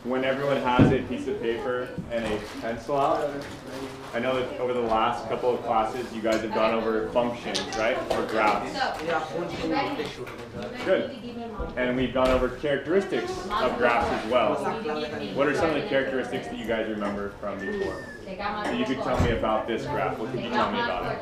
when everyone has a piece of paper and a pencil out, I know that over the last couple of classes you guys have gone over functions, right? Or graphs. Good. And we've gone over characteristics of graphs as well. What are some of the characteristics that you guys remember from before? So you could tell me about this graph. What could you tell me about it?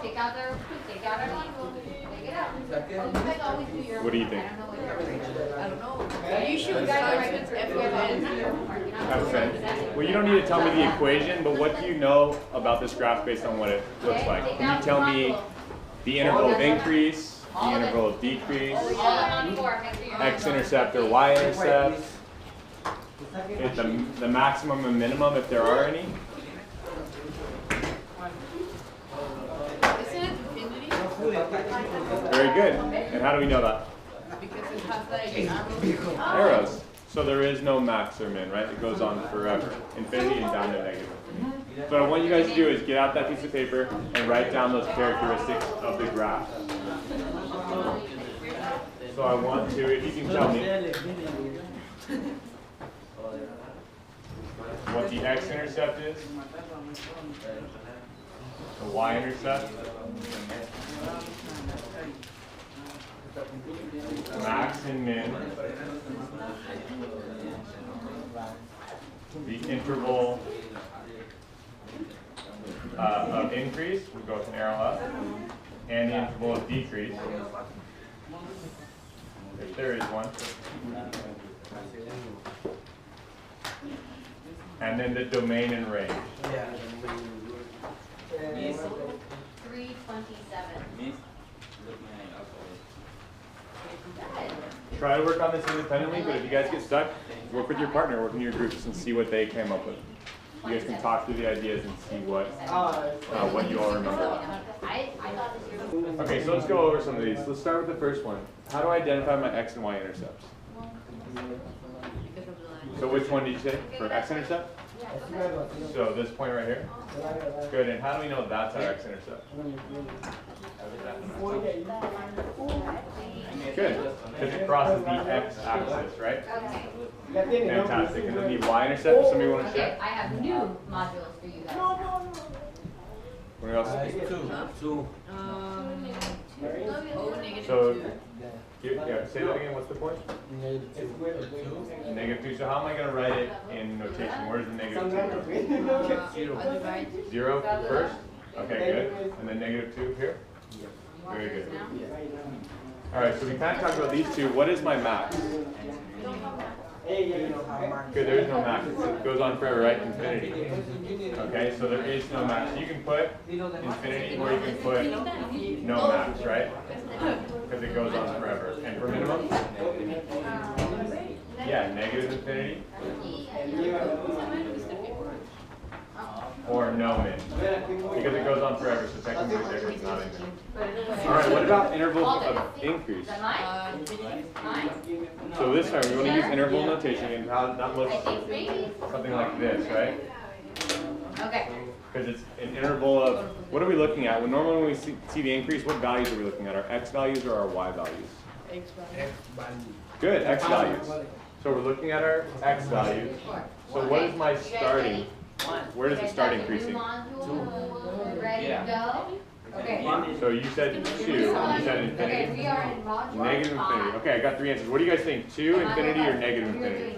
What do you think? I don't know. You should start with F. Well, you don't need to tell me the equation, but what do you know about this graph based on what it looks like? Can you tell me the interval of increase, the interval of decrease, x-intercept or y-intercept, the maximum and minimum if there are any? Isn't it infinity? Very good. And how do we know that? Because it has like Arrows. So there is no max or min, right? It goes on forever. Infinity and down to negative. So what I want you guys to do is get out that piece of paper and write down those characteristics of the graph. So I want to, if you can tell me what the x-intercept is, the y-intercept, max and min, the interval of increase, we go with an arrow up, and the interval of decrease, if there is one, and then the domain and range. 327. Try to work on this independently, but if you guys get stuck, work with your partner, work in your groups, and see what they came up with. You guys can talk through the ideas and see what you all remember. Okay, so let's go over some of these. Let's start with the first one. How do I identify my x and y intercepts? So which one did you say for x-intercept? So this point right here? Good, and how do we know that's our x-intercept? Good, because it crosses the x-axis, right? Fantastic, and then the y-intercept, does somebody want to share? I have new modules for you guys. What else? negative So, 2. yeah, say that again, what's the point? Negative 2, so how am I going to write it in notation? Where's the negative 2? I'll divide 0 first? Okay, good. And then negative 2 here? Very good. Alright, so we kind of talked about these two. What is my max? Good, there is no max. It goes on forever, right? Infinity. Okay, so there is no max. You can put infinity or you can put no max, right? Because it goes on forever. And for minimum? Yeah, negative infinity. Or no min. Because it goes on forever, so technically there is not a min. Alright, what about intervals of increase? So this time we want to use interval notation, and how that looks something like this, right? Okay. Because it's an interval of, what are we looking at? Well, normally when we see the increase, what values are we looking at? Our x values or our y values? X value. Good, x values. So we're looking at our x values. So what is my starting? Where does it start increasing? Ready to go? Okay. So you said 2, and you said Okay, infinity? we are in module Negative infinity. Okay, I got 3 answers. What do you guys think? 2, infinity, or negative infinity?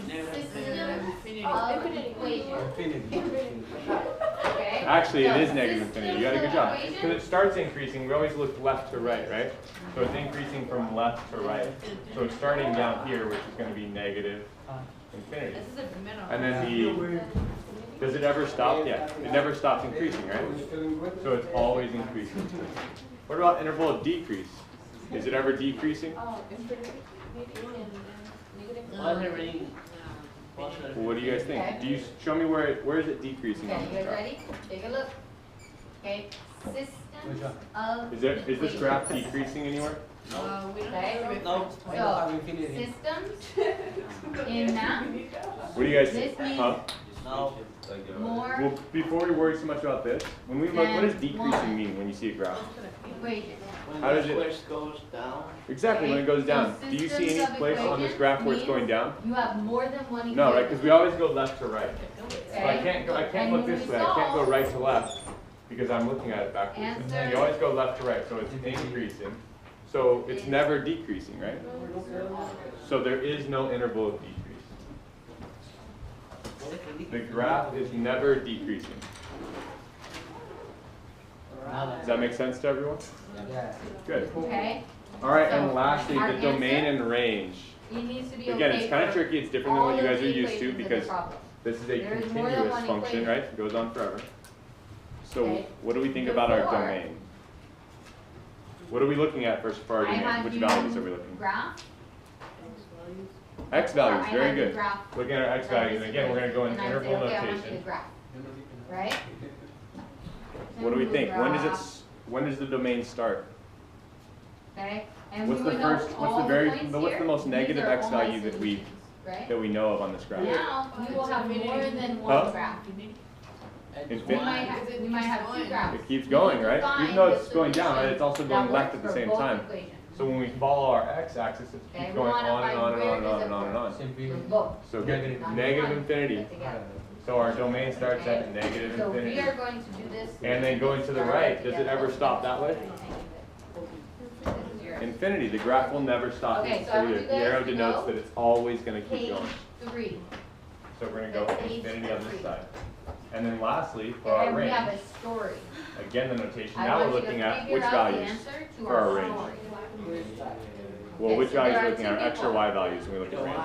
Okay. Actually, it is negative infinity. You got a good job. Because it starts increasing, we always look left to right, right? So it's increasing from left to right. So it's starting down here, which is going to be negative infinity. This is a minimum. And then does it ever stop? Yeah, it never stops increasing, right? So it's always increasing. What about interval of decrease? Is it ever decreasing? Well, what do you guys think? Do you show me where is it decreasing on Okay, the you guys chart? ready? Take a look. Okay, systems of. Is this graph decreasing anywhere? We don't Okay. know. So, systems in math. What do you guys This think? means Huh? more Well, before we worry so much about this, when we look, what does decreasing mean when you see a graph? equation. How does it? Goes down. Exactly, when it goes So down. Do you see systems any of place on this graph where it's going down? You have more than one equation. No, right? Because we always go left to right. So I Okay? can't go. I can't And look when this we way. I can't go solve- right to left because I'm looking at it backwards. Answer You always go left to right, so it's increasing. So it's never decreasing, right? So there is no interval of decrease. The graph is never decreasing. Does that make sense to everyone? Yeah. Good. Okay? All right, So, and lastly, our the domain answer? and range. It needs to be Again, okay it's kind of for tricky. It's different than what you all guys of are the used to equations of the because problem. this is a There is more than continuous one function, equation. right? It goes on forever. So Okay. what do we think about our Before- domain? What are we looking at first for our I domain? had Which you values are we looking? graph. X or values, I very had you good. graph Looking at our X of values, this and again, we're going to go in equation, and I'd say, interval okay, I want you to notation. graph. Right? What do we And think? When does graph. when does the domain start? Okay? And What's we the would know first? all What's the the very? points What's the here. most These negative are X all my value that we Right? know of on this graph? Now, you will have more than Huh? one graph. Infinity. We might have two graphs. It keeps going, right? Even though it's going down, right? It's also That going left works at the for same both time. equations. So when we follow our x-axis, it Okay, keeps we going wanna on and find on and where on and does on it and on and on. For both. So good. Negative. Not Negative one, infinity. but together. So our domain starts at negative So we infinity. are going to do this. And then going to the right, does it ever stop that way? This is yours. Infinity. The graph will never stop. Okay, so I So want the you guys arrow to denotes go that it's always going to keep Page going. 3. So we're going to go Page infinity on this 3. side. And then lastly, for our And we have range, a story. again the notation. I Now we're want you to looking at figure which out the values answer to for our range. story. Well, Okay, which so values there are we are looking at? two X or people. Y values when we look at range?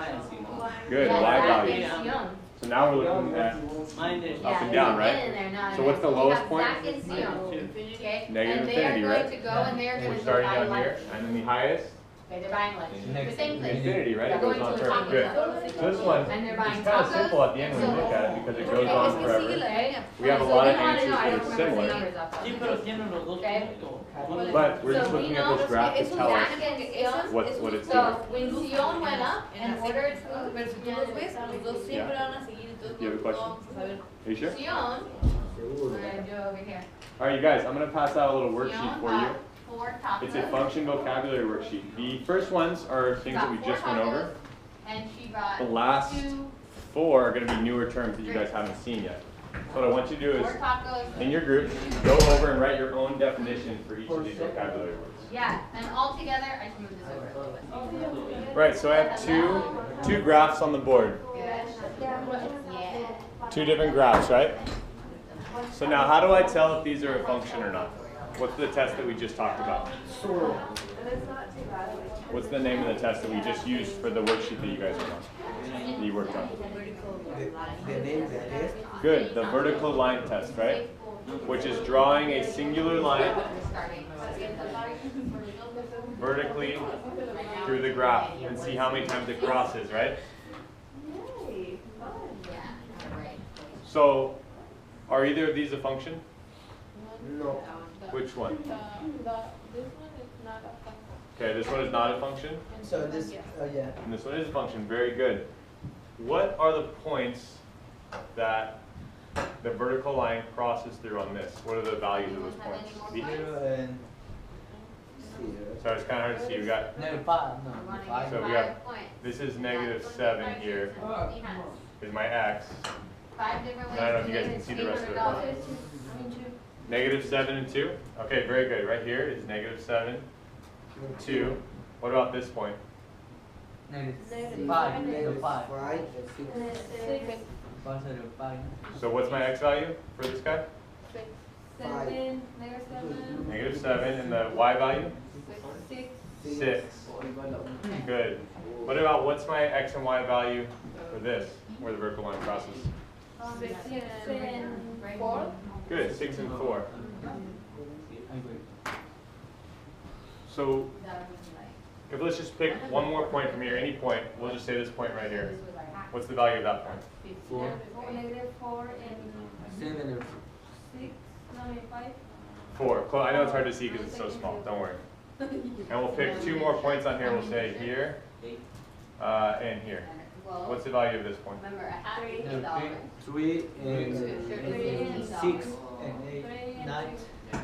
Good, Yeah, Y that values. is young. So now we're looking at Mine is. Up and Yeah, down, there's a right? in there, not So an what's the X. We lowest have point? Zach and Sion, okay? Negative And they infinity, are right? going to go and they're And going we're to go starting buy down lunch. here, and then the highest, Okay, they're buying lunch. The same place. infinity, right? It They're goes going on to a forever. taco Good. shop. So this one, And they're it's buying kind of tacos. simple at the end when you look at it because it goes on forever. Okay? We have a So lot we of wanna answers know, I that don't are remember the similar. numbers off the Sí, top. pero tiene los dos Okay. puntos. But we're just So we looking at know this graph to esos tell us Zach and Sion- what it's doing. So when Sion went up, in order to. Pero si tú los ves, los dos siempre van a seguir, entonces You have a no question? vamos a saber. Are you sure? Sion, I'm gonna do over here. All right, you guys, I'm going to pass out a little worksheet Sion for you. bought 4 tacos. It's a function vocabulary worksheet. The first ones are things that we Got just 4 went over. tacos, and she bought The last 2 4 are going to be newer terms that you guys haven't seen yet. So what I want you to do is, 4 tacos. in your group, go over and write your own definition for each of these vocabulary words. Yeah, and all together, I can move this over a little bit. Right, so I have two graphs on the board. Good. Yeah. 2 different graphs, right? So now how do I tell if these are a function or not? What's the test that we just talked about? What's the name of the test that we just used for the worksheet that you guys are on? That you worked on? The name that is. Good, the vertical line test, right? Which is drawing a singular line vertically through the graph and see how many times it crosses, right? So, are either of these a function? No. Which one? This one is not a function. Okay, this one is not a function, So this, yeah. and this one is a function. Very good. What are the points that the vertical line crosses through on this? What are the values of those points? Zero and So it's kind of hard to see. We got, five. so we have, this is -7 here, is my x. 5 different ways. I don't know if to you guys get can see the rest of it. $800. -7 and 2? Okay, very good. Right here is -7, 2. What about this point? Five. So what's my x value for this guy? 7, -7, and the y value? 6, 6. Good. What about what's my x and y value for this, where the vertical line crosses? 6 and 4. Good, 6 and 4. So if let's just pick one more point from here, any point, we'll just say this point right here. What's the value of that point? -4 and 6, 5. 4. I know it's hard to see because it's so small. Don't worry. And we'll pick 2 more points on here. We'll say here and here. flow. What's the value of this point? Remember, a hat is Yeah, $8. 3 and $6 6 and 8, 9.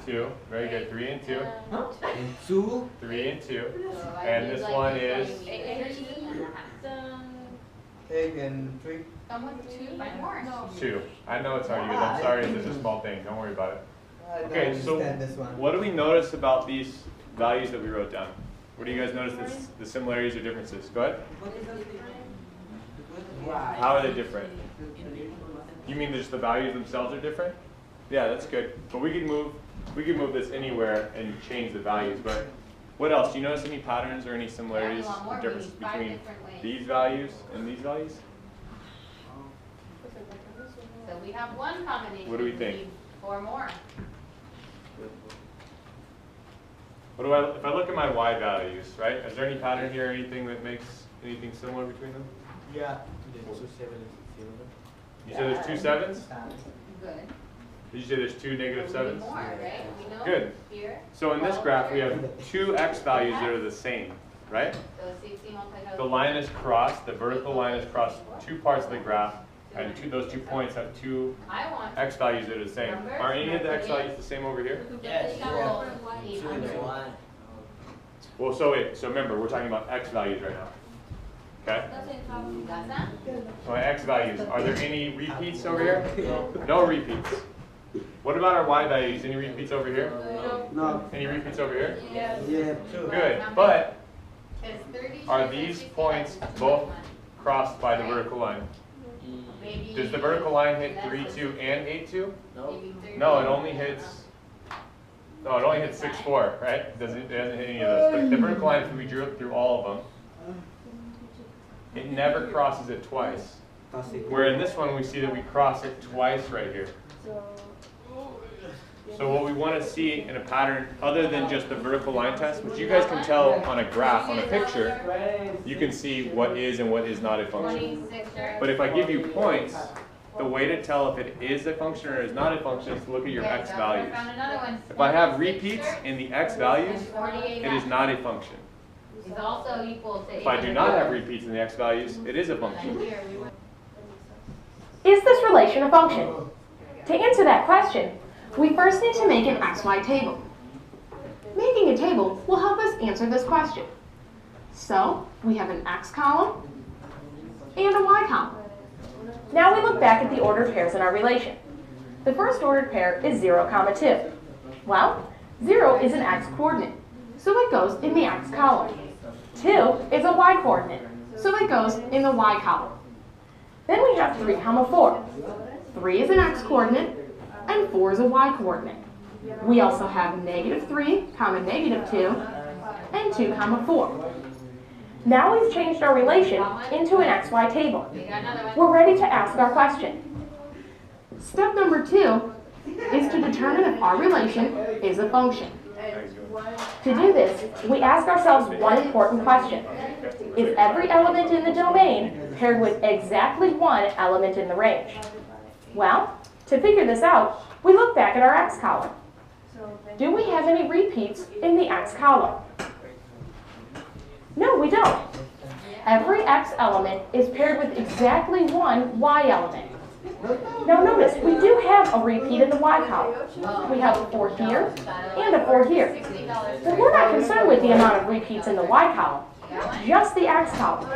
2. Very good. 3 and 2. And 2. 3 and 2. So I And did this like one this is? 13 and a half. 8 and 3. Come with 2 by more. 2. I know it's hard to use. I'm sorry, it's just a small thing. Don't worry about it. I don't Okay, so understand this one. what do we notice about these values that we wrote down? What do you guys notice the similarities or differences? Go ahead. How are they different? You mean just the values themselves are different? Yeah, that's good. But we can move this anywhere and change the values. But what else? Do you notice any patterns or any similarities or differences between these values and these values? So we have one combination. What do we think? need 4 more. If I look at my y values, right? Is there any pattern here or anything that makes anything similar between them? Yeah. You said there's 2 7s? Good. Did you say there's 2 negative So we need 7s? more, right? We know Good. here. So in this graph, we have 2 x values that are the same, right? So 60 multiplied by The line is crossed, the vertical line is crossed 2 parts of the graph, and those 2 points have 2 I want x values that are the same. Are any of the x values the same over here? Yes. double Yeah. 800. 1. Well, so remember, we're talking about x values right now. Okay? Got that? So my x values, are there any repeats over here? No repeats. What about our y values? Any repeats over here? No. Any repeats over here? Yeah. 2. Good, but It's 30, are 60, these 60, points that's both one. crossed by the vertical line? Maybe Does the vertical line hit less 3, than 2, and 8, 2? maybe 30. No, it only hits 6, 4, right? It doesn't hit any of those. But the vertical line, if we drew it through all of them, it never crosses it twice. Where in this one, we see that we cross it twice right here. So what we want to see in a pattern, other than just the vertical line test, which you guys can tell on a graph, on a picture, you can see what is and what is not a function. 26, right? But if I give you points, the way to tell if it is a function or is not a function is to look at your x values. Found another one. If I have repeats in the x values, 48 it is not a function. is also equal to If I do not have repeats in the x values, it is a function. Is this relation a function? To answer that question, we first need to make an XY table. Making a table will help us answer this question. So, we have an X column and a Y column. Now we look back at the ordered pairs in our relation. The first ordered pair is 0, 2. Well, 0 is an X coordinate, so it goes in the X column. 2 is a Y coordinate, so it goes in the Y column. Then we have 3, 4. 3 is an X coordinate, and 4 is a Y coordinate. We also have -3, -2, and 2, 4. Now we've changed our relation into an XY table. We're ready to ask our question. Step number 2 is to determine if our relation is a function. To do this, we ask ourselves one important question. Is every element in the domain paired with exactly one element in the range? Well, to figure this out, we look back at our X column. Do we have any repeats in the X column? No, we don't. Every X element is paired with exactly one Y element. Now notice, we do have a repeat in the Y column. We have a 4 here and a 4 here. But we're not concerned with the amount of repeats in the Y column, just the X column.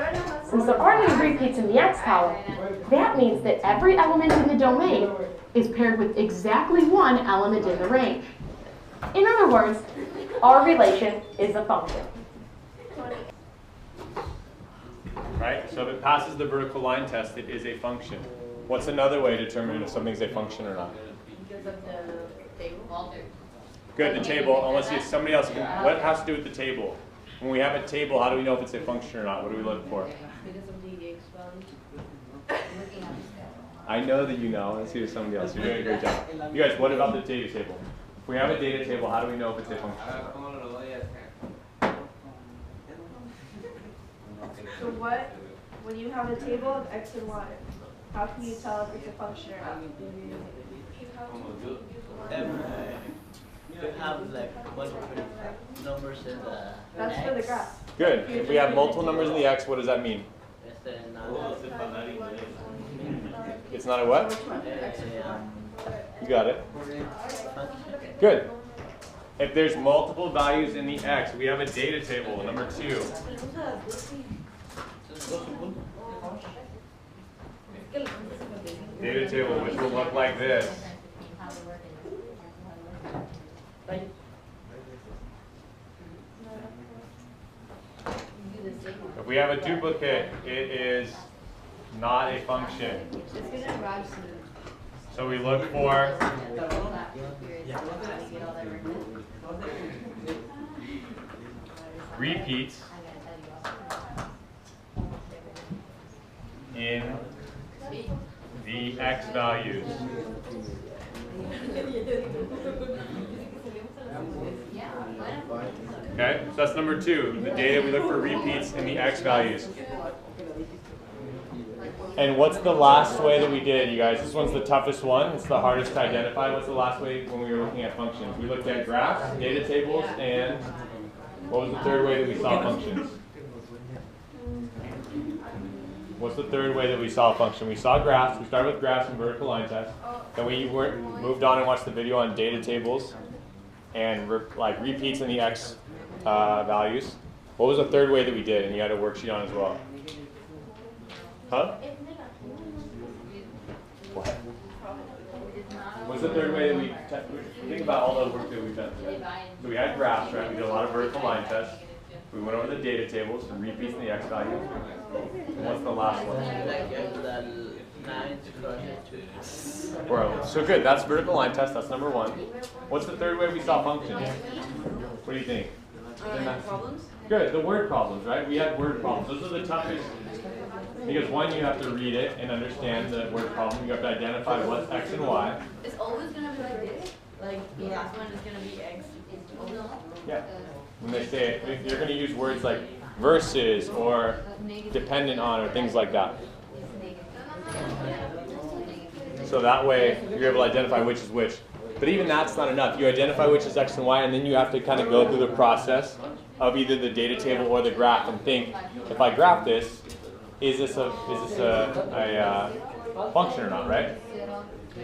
Since there aren't any repeats in the X column, that means that every element in the domain is paired with exactly one element in the range. In other words, our relation is a function. Right? So if it passes the vertical line test, it is a function. What's another way to determine if something's a function or not? Because of the table. Good, the table, unless it's somebody else. What has to do with the table? When we have a table, how do we know if it's a function or not? What do we look for? Because of the X value. I know that you know. Let's see if somebody else. You're doing a great job. You guys, what about the data table? If we have a data table, how do we know if it's a function or not? So when you have a table of X and Y, how can you tell if it's a function or not? You have like multiple numbers in the That's for the graph. Good. If we have multiple numbers in the x, what does that mean? It's not a what? You got it. Good. If there's multiple values in the x, we have a data table, number 2. Data table, which will look like this. If we have a duplicate, it is not a function. So we look for repeats in the x values. Okay, so that's number 2. The data, we look for repeats in the x values. And what's the last way that we did, you guys? This one's the toughest one. It's the hardest to identify. What's the last way when we were looking at functions? We looked at graphs, data tables, and what was the third way that we saw functions? What's the third way that we saw a function? We saw graphs. We started with graphs and vertical line tests. Then we moved on and watched the video on data tables and repeats in the x values. What was the third way that we did? And you had a worksheet on as well. Huh? What? What's the third way that we think about all the work that we've done today? So we had graphs, right? We did a lot of vertical line tests. We went over the data tables and repeats in the x value. And what's the last one? So good. That's vertical line test. That's number 1. What's the third way we saw functions? What do you think? Problems? Good. The word problems, right? We had word problems. Those are the toughest. Because 1, you have to read it and understand the word problem. You have to identify what's x and y. It's always going to be like this. Like the last one is going to be x. Yeah. When they say it, you're going to use words like versus or dependent on or things like that. So that way you're able to identify which is which. But even that's not enough. You identify which is x and y, and then you have to kind of go through the process of either the data table or the graph and think, if I graph this, is this a function or not, right?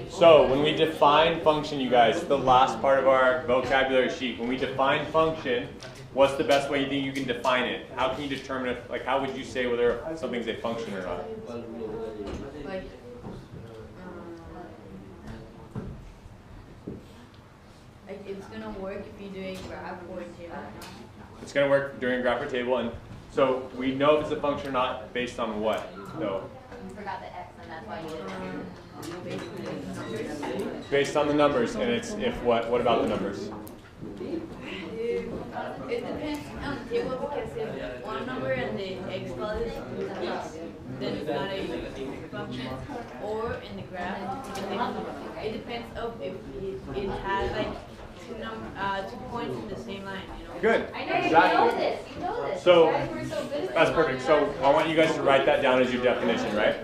So when we define function, you guys, the last part of our vocabulary sheet, when we define function, what's the best way you think you can define it? How can you determine if, like, how would you say whether something's a function or not? Like it's gonna work if you do a graph or a table. It's going to work during graph or table, and so we know if it's a function or not based on what, though? You forgot the x, and that's why you did Based on the numbers, and it's if what? What about the numbers? It depends on the table because if one number and the x value is then it's not a function. Or in the graph, it depends of if it has like 2 points in the same line. You know. Good. I know Exactly. you know this. You know this. So you guys were so good at that's perfect. So I want you guys to write that down as your definition, right?